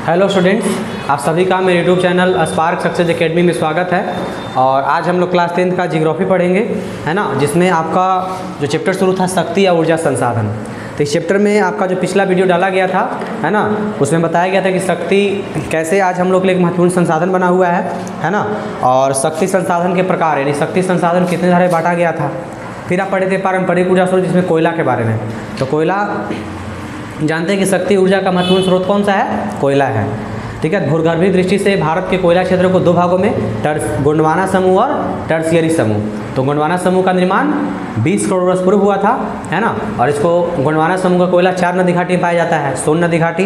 Hello students, आप सभी का मेरे YouTube channel spark success academy में स्वागत है। और आज हम लोग क्लास 10th का जियोग्राफी पढ़ेंगे, है ना, जिसमें आपका जो चैप्टर शुरू था शक्ति या ऊर्जा संसाधन। तो इस चैप्टर में आपका जो पिछला वीडियो डाला गया था, है ना, उसमें बताया गया था कि शक्ति कैसे आज हम लोग के लिए एक महत्वपूर्ण संसाधन बना हुआ है ना। और शक्ति संसाधन के प्रकार यानी शक्ति संसाधन कितने धारे बांटा गया था। फिर आप पढ़े थे पारंपरिक ऊर्जा स्रोत, जिसमें कोयला के बारे में। तो कोयला जानते हैं कि शक्ति ऊर्जा का महत्वपूर्ण स्रोत कौन सा है? कोयला है। ठीक है। भूगर्भीय दृष्टि से भारत के कोयला क्षेत्र को दो भागों में गोंडवाना समूह और टर्शियरी समूह। तो गोंडवाना समूह का निर्माण 20 करोड़ वर्ष पूर्व हुआ था, है ना। और इसको गोंडवाना समूह का कोयला 4 नदी घाटी में पाया जाता है: सोन नदी घाटी,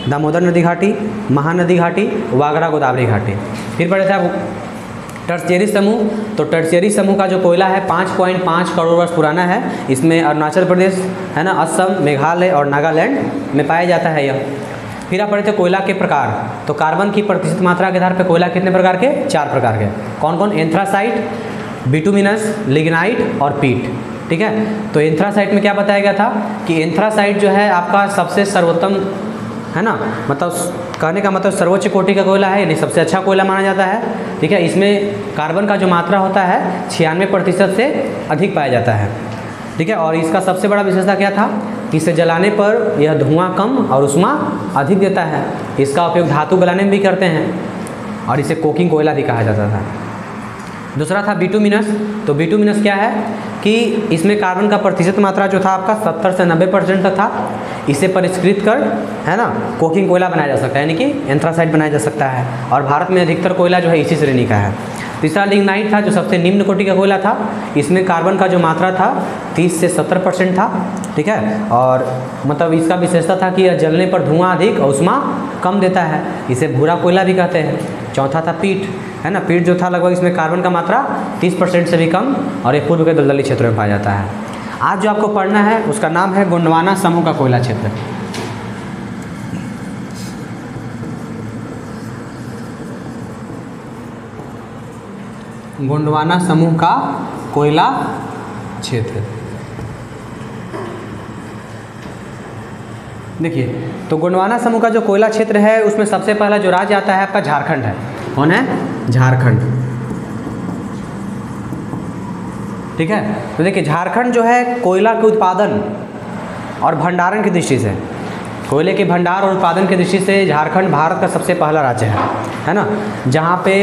दामोदर नदी घाटी, महानदी घाटी, वागरा गोदावरी घाटी। फिर पढ़े थे टर्शियरी समूह। तो टर्शियरी समूह का जो कोयला है 5.5 करोड़ वर्ष पुराना है। इसमें अरुणाचल प्रदेश, है ना, असम, मेघालय और नागालैंड में पाया जाता है यह। फिर आप पढ़े थे कोयला के प्रकार। तो कार्बन की प्रतिशत मात्रा के आधार पर कोयला कितने प्रकार के? 4 प्रकार के। कौन कौन? एंथ्रासाइट, बिटुमिनस, लिग्नाइट और पीट। ठीक है। तो एंथ्रासाइट में क्या बताया गया था कि एंथ्रासाइट जो है आपका सबसे सर्वोत्तम, है ना, मतलब कहने का मतलब सर्वोच्च कोटि का कोयला है, यानी सबसे अच्छा कोयला माना जाता है। ठीक है। इसमें कार्बन का जो मात्रा होता है 96% से अधिक पाया जाता है। ठीक है। और इसका सबसे बड़ा विशेषता क्या था कि इसे जलाने पर यह धुआं कम और ऊष्मा अधिक देता है। इसका उपयोग धातु गलाने में भी करते हैं और इसे कोकिंग कोयला भी कहा जाता था। दूसरा था बिटुमिनस। तो बिटुमिनस क्या है कि इसमें कार्बन का प्रतिशत मात्रा जो था आपका 70 से 90% तक था। इसे परिष्कृत कर, है ना, कोकिंग कोयला बनाया जा सकता है, यानी कि एंथ्रासाइट बनाया जा सकता है। और भारत में अधिकतर कोयला जो है इसी श्रेणी का है। तीसरा लिग्नाइट था, जो सबसे निम्न कोटि का कोयला था। इसमें कार्बन का जो मात्रा था 30 से 70% था। ठीक है। और मतलब इसका विशेषता था कि यह जलने पर धुआं अधिक और ऊष्मा कम देता है। इसे भूरा कोयला भी कहते हैं। चौथा था पीट, है ना। पीट जो था लगभग इसमें कार्बन का मात्रा 30% से भी कम और ये पूर्व के दलदली क्षेत्रों में पाया जाता है। आज जो आपको पढ़ना है उसका नाम है गोंडवाना समूह का कोयला क्षेत्र। गोंडवाना समूह का कोयला क्षेत्र। देखिए, तो गोंडवाना समूह का जो कोयला क्षेत्र है उसमें सबसे पहला जो राज्य आता है आपका झारखंड है। कौन है? झारखंड। ठीक है। तो देखिए, झारखंड जो है कोयला के उत्पादन और भंडारण की दृष्टि से, कोयले के भंडार और उत्पादन की दृष्टि से झारखंड भारत का सबसे पहला राज्य है ना। जहाँ पे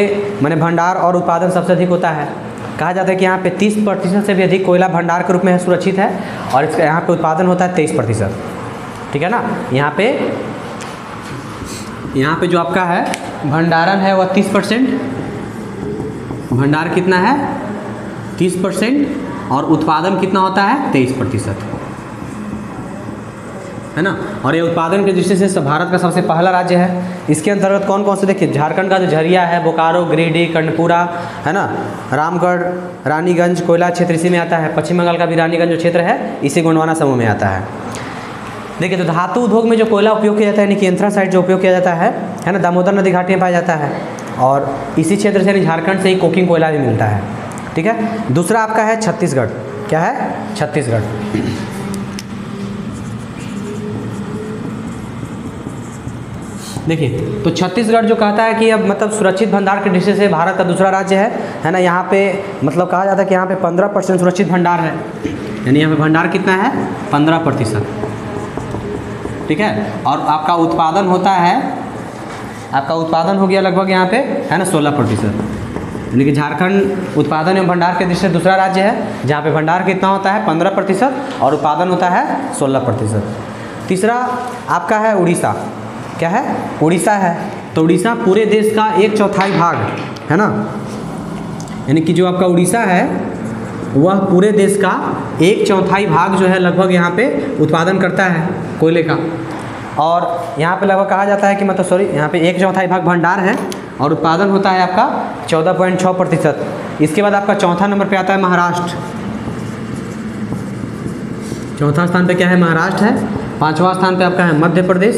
माने भंडार और उत्पादन सबसे अधिक होता है। कहा जाता है कि यहाँ पे 30% से भी अधिक कोयला भंडार के रूप में सुरक्षित है और इसका यहाँ पे उत्पादन होता है 23%। ठीक है ना। यहाँ पे जो आपका है भंडारण है वह 30%, भंडार कितना है? 30%, और उत्पादन कितना होता है? 23%, है ना। और ये उत्पादन की दृष्टि से भारत का सबसे पहला राज्य है। इसके अंतर्गत कौन कौन से? देखिए, झारखंड का जो झरिया है, बोकारो, गिरिडीह, कर्णपुरा, है ना, रामगढ़, रानीगंज कोयला क्षेत्र इसी में आता है। पश्चिम बंगाल का भी रानीगंज जो क्षेत्र है इसी गोंडवाना समूह में आता है। देखिए, तो धातु उद्योग में जो कोयला उपयोग किया जाता है, यानी कि एंथ्रासाइट जो उपयोग किया जाता है ना, दामोदर नदी घाटी में पाया जाता है। और इसी क्षेत्र से, यानी झारखंड से ही कोकिंग कोयला भी मिलता है। ठीक है। दूसरा आपका है छत्तीसगढ़। क्या है? छत्तीसगढ़। देखिए, तो छत्तीसगढ़ जो कहता है कि अब मतलब सुरक्षित भंडार की दृष्टि से भारत का दूसरा राज्य है ना। यहाँ पे मतलब कहा जाता है कि यहाँ पे 15% सुरक्षित भंडार है, यानी यहाँ पे भंडार कितना है? 15%। ठीक है। और आपका उत्पादन होता है, आपका उत्पादन हो गया लगभग यहाँ पे, है ना, 16%। यानी कि झारखंड उत्पादन एवं भंडार के दृष्टि से दूसरा राज्य है, जहाँ पे भंडार कितना होता है? 15% और उत्पादन होता है 16%। तीसरा आपका है उड़ीसा। क्या है? उड़ीसा है। तो उड़ीसा पूरे देश का 1/4 भाग, है ना, यानी कि जो आपका उड़ीसा है वह पूरे देश का 1/4 भाग जो है लगभग यहाँ पे उत्पादन करता है कोयले का। और यहाँ पे लगभग कहा जाता है कि मतलब सॉरी, यहाँ पे 1/4 भाग भंडार है और उत्पादन होता है आपका 14.6%। इसके बाद आपका चौथा नंबर पे आता है महाराष्ट्र। चौथा स्थान पे क्या है? महाराष्ट्र है। पाँचवा स्थान पे आपका है मध्य प्रदेश।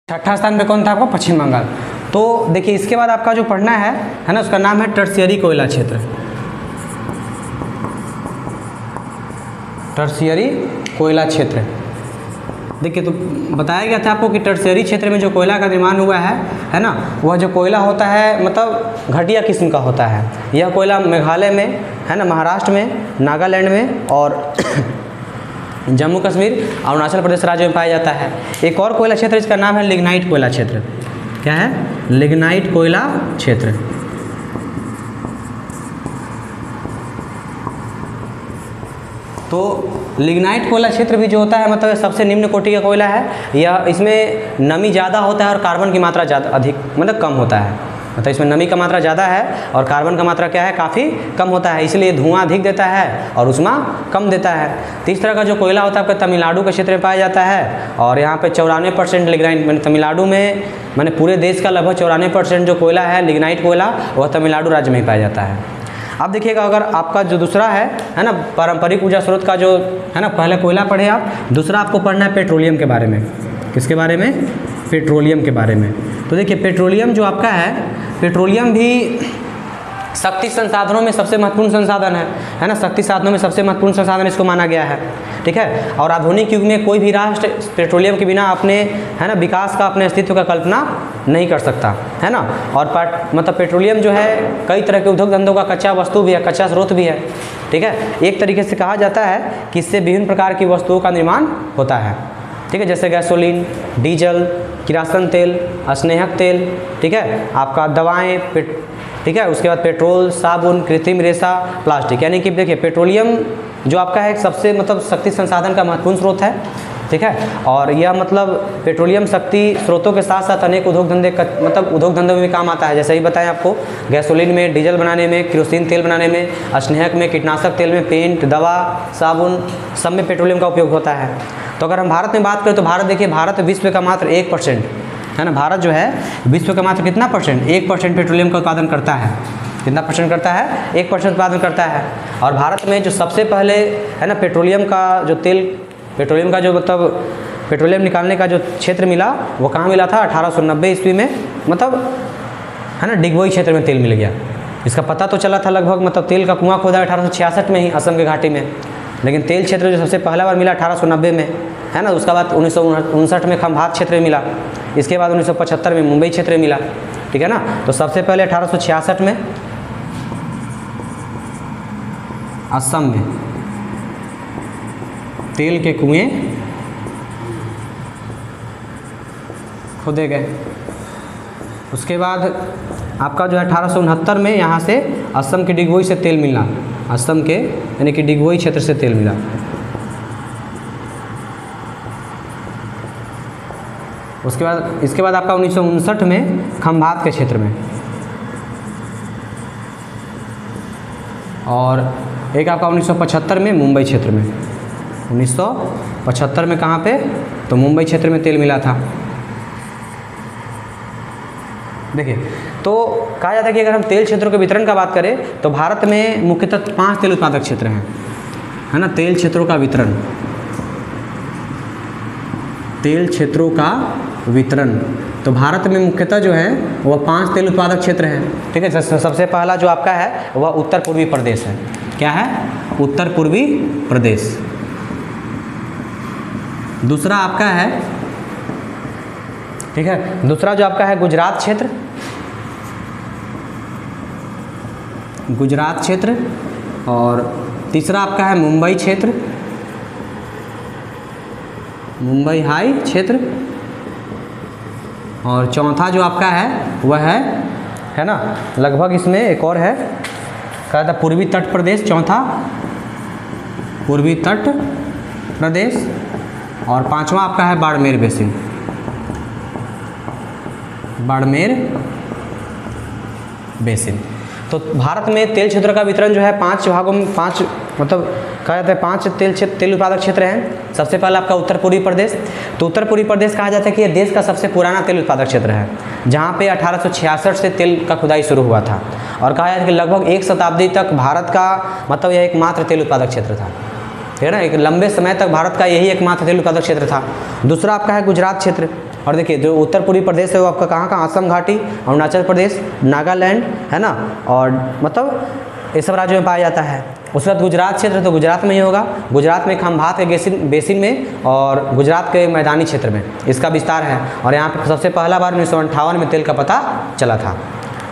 छठा स्थान पे कौन था आपका? पश्चिम बंगाल। तो देखिए, इसके बाद आपका जो पढ़ना है ना, उसका नाम है टर्शियरी कोयला क्षेत्र। टर्शियरी कोयला क्षेत्र। देखिए, तो बताया गया था आपको कि टर्शियरी क्षेत्र में जो कोयला का निर्माण हुआ है ना, वह जो कोयला होता है मतलब घटिया किस्म का होता है। यह कोयला मेघालय में है ना, महाराष्ट्र में, नागालैंड में और जम्मू कश्मीर, अरुणाचल प्रदेश राज्य में पाया जाता है। एक और कोयला क्षेत्र, इसका नाम है लिग्नाइट कोयला क्षेत्र। क्या है? लिग्नाइट कोयला क्षेत्र। तो लिग्नाइट कोयला क्षेत्र भी जो होता है मतलब सबसे निम्न कोटि का कोयला है। यह इसमें नमी ज़्यादा होता है और कार्बन की मात्रा ज़्यादा अधिक मतलब कम होता है। मतलब इसमें नमी का मात्रा ज़्यादा है और कार्बन का मात्रा क्या है, काफ़ी कम होता है, इसलिए धुआं अधिक देता है और ऊष्मा कम देता है। तो इस तरह का जो कोयला होता है आपका तमिलनाडु के क्षेत्र में पाया जाता है और यहाँ पे 94% लिग्नाइट, मैंने तमिलनाडु में, मैंने पूरे देश का लगभग 94% जो कोयला है लिग्नाइट कोयला, वह तमिलनाडु राज्य में ही पाया जाता है। अब देखिएगा, अगर आपका जो दूसरा है ना, पारंपरिक ऊर्जा स्रोत का जो है ना, पहले कोयला पढ़े आप, दूसरा आपको पढ़ना है पेट्रोलियम के बारे में। किसके बारे में? पेट्रोलियम के बारे में। तो देखिए, पेट्रोलियम जो आपका है, पेट्रोलियम भी शक्ति संसाधनों में सबसे महत्वपूर्ण संसाधन है ना, शक्ति साधनों में सबसे महत्वपूर्ण संसाधन इसको माना गया है। ठीक है, और आधुनिक युग में कोई भी राष्ट्र पेट्रोलियम के बिना अपने है ना विकास का, अपने अस्तित्व का कल्पना नहीं कर सकता है ना। और मतलब पेट्रोलियम जो है कई तरह के उद्योग धंधों का कच्चा वस्तु भी है, कच्चा स्रोत भी है। ठीक है, एक तरीके से कहा जाता है कि इससे विभिन्न प्रकार की वस्तुओं का निर्माण होता है। ठीक है, जैसे गैसोलीन, डीजल, किरासन तेल, स्नेहक तेल, ठीक है, आपका दवाएँ, ठीक है, उसके बाद पेट्रोल, साबुन, कृत्रिम रेशा, प्लास्टिक। यानी कि देखिए, पेट्रोलियम जो आपका है सबसे मतलब शक्ति संसाधन का महत्वपूर्ण स्रोत है। ठीक है, और यह मतलब पेट्रोलियम शक्ति स्रोतों के साथ साथ अनेक उद्योग धंधे मतलब उद्योग धंधों में भी काम आता है। जैसे ही बताएं आपको, गैसोलीन में, डीजल बनाने में, केरोसिन तेल बनाने में, स्नेहक में, कीटनाशक तेल में, पेंट, दवा, साबुन, सब में पेट्रोलियम का उपयोग होता है। तो अगर हम भारत में बात करें तो भारत देखिए, भारत विश्व का मात्र 1% है ना, भारत जो है विश्व का मात्र कितना परसेंट, 1% पेट्रोलियम का उत्पादन करता है। कितना परसेंट करता है? 1% उत्पादन करता है। और भारत में जो सबसे पहले है ना पेट्रोलियम का जो तेल, पेट्रोलियम का जो मतलब पेट्रोलियम निकालने का जो क्षेत्र मिला, वो कहाँ मिला था? 1890 ईस्वी में, मतलब है ना डिगबोई क्षेत्र में तेल मिल गया। इसका पता तो चला था लगभग, मतलब तेल का कुआं खोदा 1866 में ही असम के घाटी में, लेकिन तेल क्षेत्र जो सबसे पहला बार मिला 1890 में है ना। उसके बाद 1959 में खंभात क्षेत्र में मिला, इसके बाद 1975 में मुंबई क्षेत्र में मिला। ठीक है ना, तो सबसे पहले 1866 में असम में तेल के कुएं खोदे गए। उसके बाद आपका जो है 1869 में यहाँ से असम के डिगबोई से तेल मिला, असम के यानी कि डिगबोई क्षेत्र से तेल मिला। उसके बाद इसके बाद आपका 1959 में खंभात के क्षेत्र में, और एक आपका 1975 में मुंबई क्षेत्र में। 1975 में कहाँ पे? तो मुंबई क्षेत्र में तेल मिला था। देखिए, तो कहा जाता है कि अगर हम तेल क्षेत्रों के वितरण का बात करें तो भारत में मुख्यतः 5 तेल उत्पादक क्षेत्र हैं, है ना। तेल क्षेत्रों का वितरण, तेल क्षेत्रों का वितरण, तो भारत में मुख्यतः जो है वह 5 तेल उत्पादक क्षेत्र हैं। ठीक है, सबसे पहला जो आपका है वह उत्तर पूर्वी प्रदेश है। क्या है? उत्तर पूर्वी प्रदेश। दूसरा आपका है, ठीक है, दूसरा जो आपका है गुजरात क्षेत्र, गुजरात क्षेत्र, और तीसरा आपका है मुंबई क्षेत्र, मुंबई हाई क्षेत्र, और चौथा जो आपका है वह है ना लगभग इसमें एक और है, कहा था पूर्वी तट प्रदेश, चौथा पूर्वी तट प्रदेश, और पांचवा आपका है बाड़मेर बेसिन, बाड़मेर बेसिन। तो भारत में तेल क्षेत्र का वितरण जो है 5 भागों में, 5 मतलब कहा जाता है 5 तेल उत्पादक क्षेत्र हैं। सबसे पहला आपका उत्तर पूर्वी प्रदेश। तो उत्तर पूर्वी प्रदेश कहा जाता है कि यह देश का सबसे पुराना तेल उत्पादक क्षेत्र है, जहाँ पे 1866 से तेल का खुदाई शुरू हुआ था, और कहा जाता है कि लगभग 1 शताब्दी तक भारत का मतलब यह एकमात्र तेल उत्पादक क्षेत्र था। ठीक है ना, एक लंबे समय तक भारत का यही एकमात्र तेल उत्पादक क्षेत्र था। दूसरा आपका है गुजरात क्षेत्र, और देखिए जो उत्तर पूर्वी प्रदेश है वो आपका कहाँ असम घाटी, अरुणाचल प्रदेश, नागालैंड है ना, और मतलब ये सब राज्यों में पाया जाता है। उसके बाद गुजरात क्षेत्र, तो गुजरात में ही होगा। गुजरात में खंभात के बेसिन में और गुजरात के मैदानी क्षेत्र में इसका विस्तार है। और यहाँ पर सबसे पहला बार 1958 में तेल का पता चला था।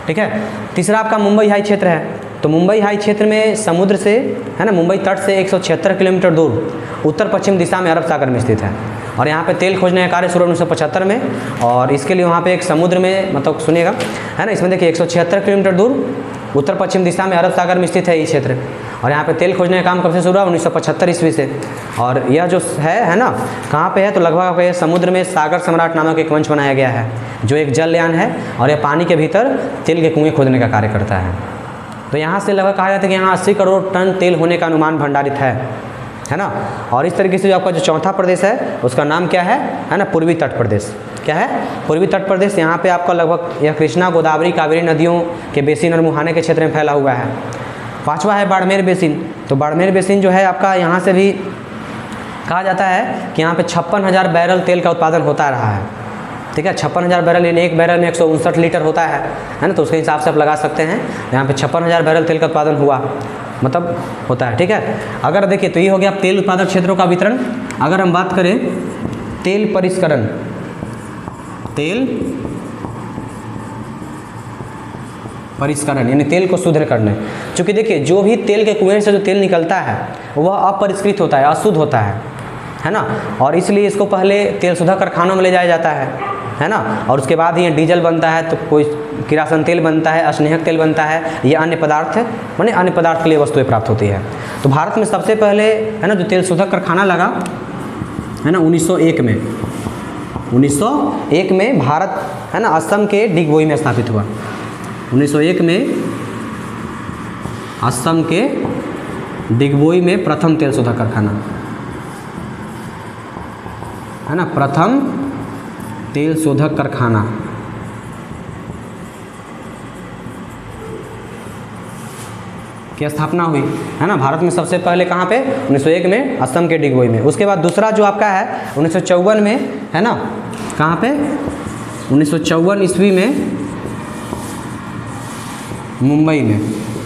ठीक है। तीसरा आपका मुंबई हाई क्षेत्र है। तो मुंबई हाई क्षेत्र में समुद्र से, है ना, मुंबई तट से 176 किलोमीटर दूर उत्तर पश्चिम दिशा में अरब सागर में स्थित है। और यहाँ पे तेल खोजने का कार्य शुरू 1975 में, और इसके लिए वहाँ पे एक समुद्र में, मतलब सुनिएगा, है ना, इसमें देखिए 176 किलोमीटर दूर उत्तर पश्चिम दिशा में अरब सागर में स्थित है ये क्षेत्र। और यहाँ पे तेल खोजने का काम कब से शुरू हुआ? 1975 ईस्वी से। और यह जो है ना, कहाँ पे है? तो लगभग ये समुद्र में सागर सम्राट नामक एक मंच बनाया गया है, जो एक जलयान है, और यह पानी के भीतर तेल के कुएँ खोदने का कार्य करता है। तो यहाँ से लगभग कहा जाता है कि यहाँ 80 करोड़ टन तेल होने का अनुमान भंडारित है ना। और इस तरीके से जो आपका जो चौथा प्रदेश है उसका नाम क्या है ना, पूर्वी तट प्रदेश। क्या है? पूर्वी तट प्रदेश। यहाँ पे आपका लगभग यह कृष्णा, गोदावरी, कावेरी नदियों के बेसिन और मुहाने के क्षेत्र में फैला हुआ है। पांचवा है बाड़मेर बेसिन। तो बाड़मेर बेसिन जो है आपका, यहाँ से भी कहा जाता है कि यहाँ पे 56,000 बैरल तेल का उत्पादन होता रहा है। ठीक है, 56,000 बैरल, यानी एक बैरल में 159 लीटर होता है ना। तो उसके हिसाब से आप लगा सकते हैं, यहाँ पे 56,000 बैरल तेल का उत्पादन हुआ, मतलब होता है। ठीक है। अगर देखिए, तो ये हो गया तेल उत्पादक क्षेत्रों का वितरण। अगर हम बात करें तेल परिष्करण, तेल परिष्करण यानी तेल को शुद्ध करने, क्योंकि देखिए जो भी तेल के कुएं से जो तेल निकलता है वह अपरिष्कृत होता है, अशुद्ध होता है ना। और इसलिए इसको पहले तेल शोधक कारखानों में ले जाया जाता है ना। और उसके बाद ही डीजल बनता है, तो कोई किरासन तेल बनता है, स्नेहक तेल बनता है, ये अन्य पदार्थ है, माने अन्य पदार्थ के लिए वस्तुएं प्राप्त होती है। तो भारत में सबसे पहले, है ना, जो तेल शोधक कारखाना लगा, है ना, 1901 में। 1901 में भारत, है ना, असम के डिगबोई में स्थापित हुआ। 1901 में असम के डिगबोई में प्रथम तेल शोधक कारखाना, है ना, प्रथम तेल शोधक कारखाना। की स्थापना हुई, है ना, भारत में सबसे पहले कहाँ पे? 1901 में असम के डिगबोई में। उसके बाद दूसरा जो आपका है 1954 में, है ना, कहाँ पे? 1954 ईस्वी में मुंबई में।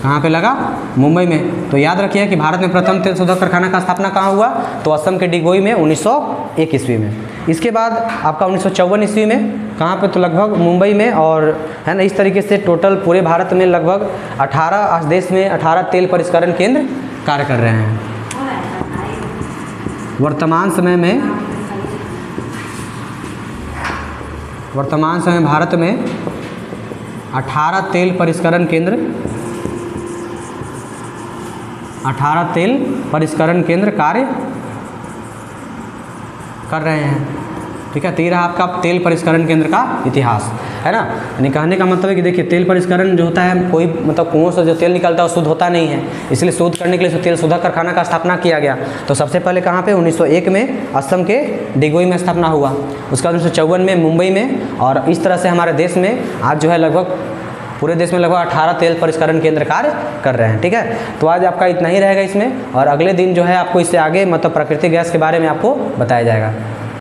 कहाँ पे लगा? मुंबई में। तो याद रखिए कि भारत में प्रथम तेल शोधक कारखाना का स्थापना कहाँ हुआ? तो असम के डिगबोई में 1901 ईस्वी में। इसके बाद आपका 1954 ईस्वी में कहाँ पे? तो लगभग मुंबई में। और है ना, इस तरीके से टोटल पूरे भारत में लगभग 18 देश में 18 तेल परिष्करण केंद्र कार्य कर रहे हैं। वर्तमान समय भारत में 18 तेल परिष्करण केंद्र कार्य कर रहे हैं। ठीक है। तो ये रहा आपका तेल परिष्करण केंद्र का इतिहास, है ना। यानी कहने का मतलब है कि देखिए तेल परिष्करण जो होता है, कोई मतलब कुओं से जो तेल निकलता है वो शुद्ध होता नहीं है, इसलिए शुद्ध करने के लिए तेल शोधक कारखाना का स्थापना किया गया। तो सबसे पहले कहाँ पे? 1901 में असम के डिगबोई में स्थापना हुआ। उसके बाद 1954 में मुंबई में। और इस तरह से हमारे देश में आज जो है लगभग पूरे देश में लगभग 18 तेल परिष्करण केंद्र कार्य कर रहे हैं। ठीक है। तो आज आपका इतना ही रहेगा इसमें, और अगले दिन जो है आपको इससे आगे मतलब प्राकृतिक गैस के बारे में आपको बताया जाएगा।